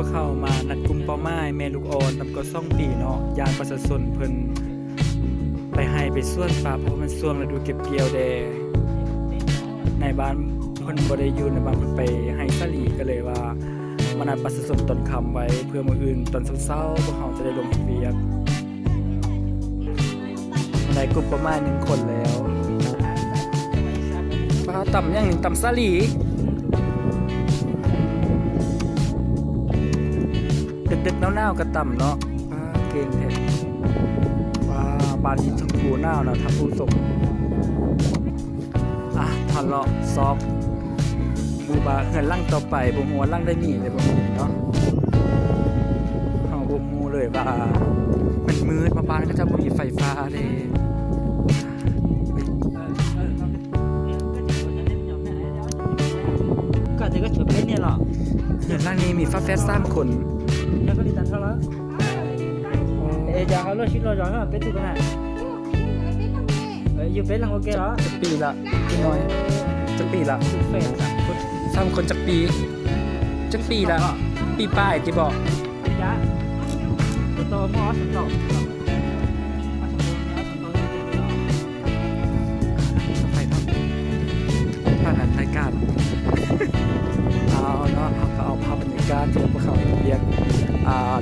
เข้ามานัดกลุ่มเป้าหมายแม่ลูกอ่อนนำก็2 ปีเนาะยานประชาชนเพิ่นไปให้ไปสวนป่าเพราะมันช่วงฤดูเก็บเกี่ยวแดในบ้านเพิ่นบ่ได้อยู่ในบ้านเพิ่นไปให้สลีก็เลยว่ามานัดประชาชนตอนค่ำไว้เพื่อมื้ออื่นตอนเช้าๆพวกเฮาจะได้ลงเวียกได้กลุ่มประมาณ1 คนแล้วป้าต่ำยังนี่ต่ำสลีดึกๆหนาวๆก็ต่ำเนาะป้าเก่งแท้ว้าบ้านนี้ทั้งผู้หนาวนะทั้งผู้สมทะเลาะซอกบูบาเฮือนลั่งต่อไปบ่ฮู้ว่าลั่งได้มีแต่บ่ฮู้เนาะเฮาบ่ฮู้เลยว่ามันมืดมาบ้านก็จะบ่มีไฟฟ้าเด้ก็จะก็ฉุดเพชรเนี่ยหรอ เฮือนลั่งนี้มีฟ้าแฝด3 คนยังก็ดีตันเท่าไหร่จะเอาเลือดชิ้นเราจะเอาเป็ดตัวไหนอยู่เป็ดหลังโอเคเหรอ จักปีละพี่น้อยจักปีละ เฟรน3 คนจักปีละปีป้ายที่บอกจ้าตัวมอสต่อไปครับผ่านรายการเอาเนาะเขาก็เอาภาพบรรยากาศที่พวกเขาเรียก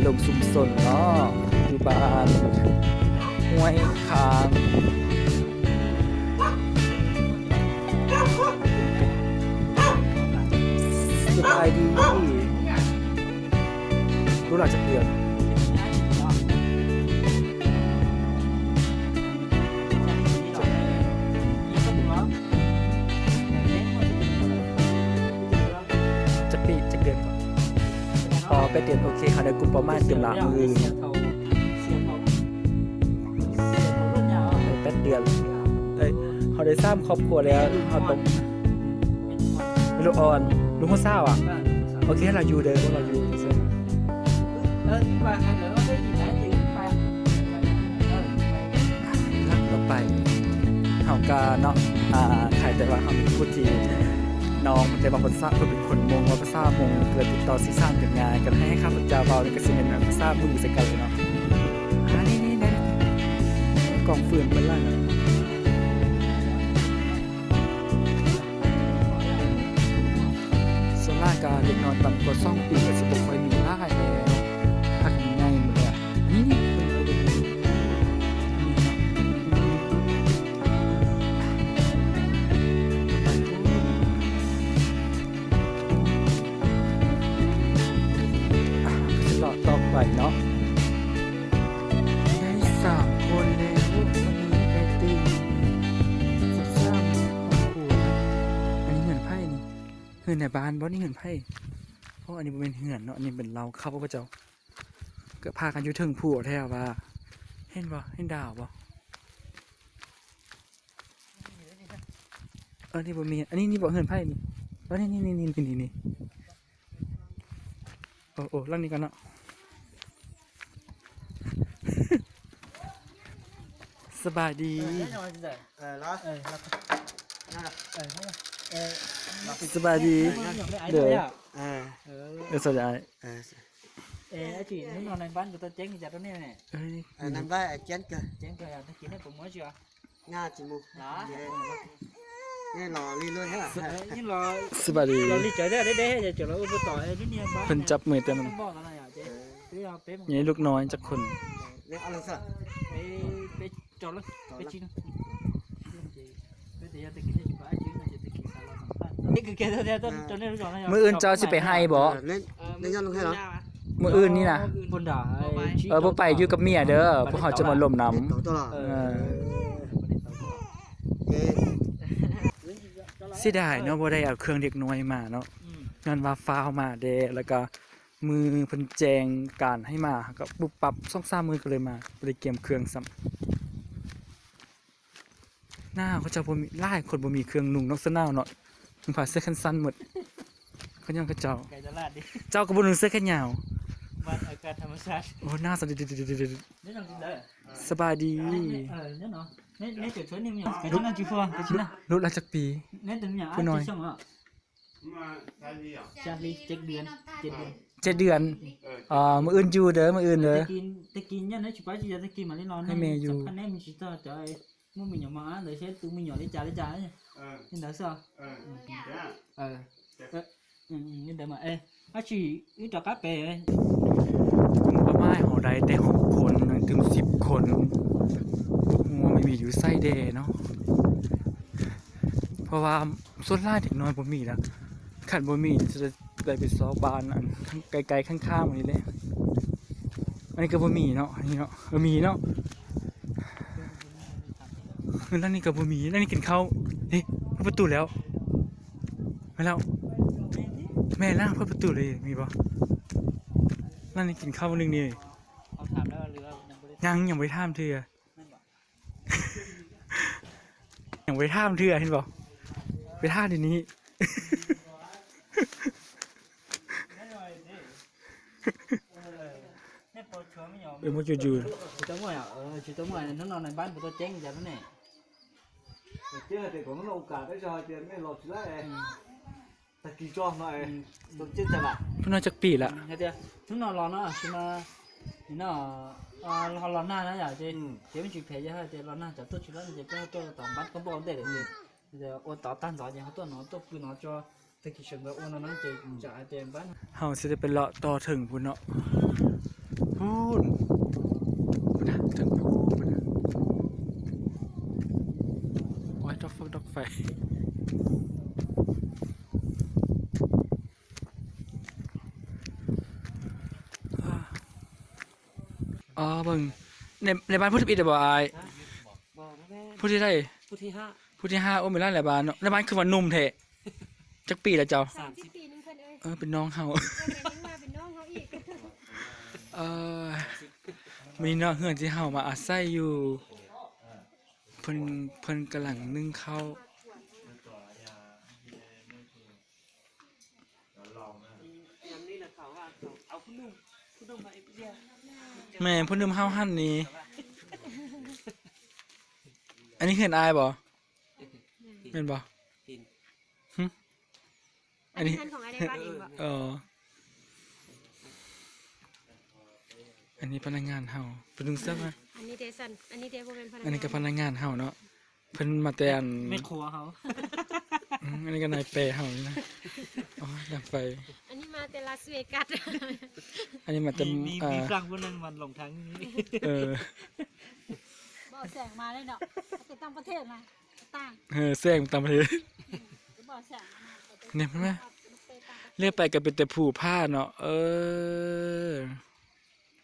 ลงซุมสนเนาะอยู่บ้านห้วยคางสบายดีรู้หลักจากเดือนจะปีจะเดือนก่อนไปเดือนโอเคค่ะในกลุ่มประมาณเดือนละมือ8 เดือนเขาได้สร้างครอบครัวแล้วเขาต้องลูกอ่อนลูกหัวเศร้าโอเคเราอยู่เดิมเราอยู่ใช่ไหมรักต่อไปเขาก็เนาะใครแต่ว่าเขาพูดทีน้องมันจะบอกคนทราบเพื่อเป็นคนมงว่าภาษามงเกิดติดต่อซีซั่นกันงานกันให้ข้าพเจ้าเบาในกระสิเป็นแบบภาษามือใส่กันเลยเนาะนี่นะกล่องฟืนเป็นล่างส่วนล่างการเด็กนอนต่ำกว่า2 ปีกับ16 ปีมีล่าแล้วพักง่ายหมดเลยนี่ต่อไปเนาะได้3 คนแล้ววันนี้ไปตีสร้างครอบครัวอันนี้เหือนไพ่นี่เหือนในบ้านบ่นี่เหือนไพ่เพราะอันนี้เป็นเหือนเนาะอันนี้เป็นเราเข้าพระเจ้าก็พากันอยู่ถึงผู้แท้ว่าเห็นบ่เห็นดาวบ่นี่บ่มีอันนี้นี่บ่เหือนไพ่นี่แล้วนี่โอ้ล่างนี้กันเนาะสบายดีสบายดีเดี๋ยวสบายchị nếu mà này bán của tôi chén thì chặt đó nè này nằm đây chén kìa chén nó chỉ nó cũng mới chưa nga chỉ một đó nghe lò li luôn hết à như là สบายดี เราลีเจอได้จะเจอแล้วอุปต่อยนี่เนี่ยบ้าน เพิ่นจับมือแต่มัน บอกอะไรอ่ะเจ๊เป๊ะ นี่ลูกน้อยจักคน nghe ăn sao ไปจอดแล้วไปชิ้นนี่คือแกเท่าต้นจนได้รู้จักนะ มื้ออื่นเจ้าสิไปให้บ่ nên nên nhau luôn hết hả มื้ออื่นนี่นะ บนด่า บ่ไปอยู่กับเมียเด้อพวกเขาจะมาล่มน้ำ tổ to là เสียดายเนาะบ่ได้เอาเครื่องเด็กน้อยมาเนาะงานว่าฟ้าวมาเด้แล้วก็มือเพิ่นแจงการให้มาก็ปุ๊บปั๊บ2-3 มื้อก็เลยมาบ่ได้เตรียมเครื่องซ้ำหน้าเขาจะบ่มีหลายคนบ่มีเครื่องนุ่งนอกเสื้อหนาวเนาะถึงผ้าเสื้อแขนสั้นหมดเขายังกระเจ้า ไก่ตลาดดิ เจ้าก็บ่นุ่งเสื้อแขนยาว บ้านอากาศธรรมชาติ โอ้หน้าสด นี่น้องกินได้ สบายดี นี่เนาะนี่จุดช่วยนิ่มอย่างไก่ที่นั่นจีฟัวไก่ที่นั่น รู้ละจักปี นี่ถึงอย่าง พี่น้อย จีช่องอ่ะชาลี7 เดือน 7 เดือนมื้ออื่นอยู่เด้อมื้ออื่นเด้อ ตะกินยันนะชิบะชิตะกินมาเล่นนอน ให้แม่อยู่ คันแน่มีชิตาใจมึงมีหยังมาเลยเช็ดตูมีหยังได้จ่ายเนี่ยนี่ได้ซะนี่ได้มาอาชีนี่ตะกะเป กลุ่มป้าไม้เฮาได้แต่6คนถึง10 คนบ่ฮู้ว่าไม่มีอยู่ไส้แดเนาะเพราะว่าส่วนหลายเด็กน้อยบ่มีแล้วคันบ่มีจะได้ไปซ้อบ้านอันไกลๆข้างๆนี่แหละอันนี้ก็บ่มีเนาะอันนี้เนาะมีเนาะแล้วนี่ก็บ่มีแล้วนี่กินข้าวนี่เปิดประตูแล้วมาแล้วแม่ล่างเปิดประตูเลยมีบ่แล้วนี่กินข้าวนึงนี่ เขาถามแล้วเรือยังบ่ได้ ยังไม่ท่ามเทื่อ ยังไม่ท่ามเทื่อเห็นบ่ไปท่าทีนี้ เนี่ยปวดชัวไม่ยอม มันอยู่ chỉ tới ngoài chỉ tới ngoài nó nằm này bán của tôi chén giờ nó này chứ thì cũng nó cả cái trò tiền cái lột lại ta kỳ cho này tôi chết chả lại ๆเพิ่นน่าจักปีละ nghe chưa nó lò nó chỉ mà nó lò na nó giờ chứ chỉ mình chụp thế chứ thì lò na chả tôi chụp nó chỉ có tôi tạm bắt có bao để giờ ô tao tan rồi thì tôi nó tôi cứ nó cho thì cái chuyện đó ô nó chỉ trả tiền bán เฮาสิได้ไปเลาะต่อถึงพุ่นเนาะพูนพุ่นน่ะถึงพูนพุ่นน่ะโอ้ยดอกไฟเบิ่งในบ้านผู้ที่11ได้บ่อาย บอกแม่ ผู้ที่ได้ ผู้ที่ห้า ผู้ที่5โอ้มีหลายบ้านเนาะในบ้านคือว่าหนุ่มแท้จักปีแล้วเจ้า 30 ปีนึงเพิ่นเอ้ย เป็นน้องเฮา แม่ยังมาเป็นน้องเขาอีก มีเนาะเฮือนที่เฮามาอาศัยอยู่เพิ่นกำลังนึ่งข้าวแม่เพิ่นนึ่งข้าวหั่นนี่อันนี้เฮือนอายบ่แม่นบ่หึ อันนี้ท่านของอะไรบ้านเองบ่ อันนี้พนักงานเฮาเพิ่นนึงซักมา อันนี้เดซันอันนี้เดบ่แม่นพนักงาน อันนี้ก็พนักงานเฮาเนาะเพิ่นมาแต่อัน ไม่ครัวเขา อันนี้ก็นายเปเฮานี่นะอ๋อดังไฟ อันนี้มาแต่ลาสเวกัส อันนี้มาแต่ มีฝรั่งคนนึงมันหลงทางนี้ บ่แสงมาเลยเนาะไปต่างประเทศมาต่าง แซงต่างประเทศ บ่แสงมา เนี่ยเห็นไหมเรียกไปก็เป็นแต่ผู้ผ้าเนาะ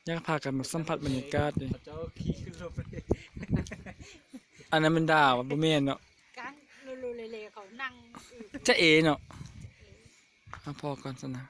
อยากพากันมาสัมผัสบรรยากาศนี่ เจ้าขี้ขึ้นรถไป อันนั้นมันดาวบ่แม่นเนาะ การลูๆเลๆเขานั่ง จะเอเนาะเอาพอก่อนซะนะ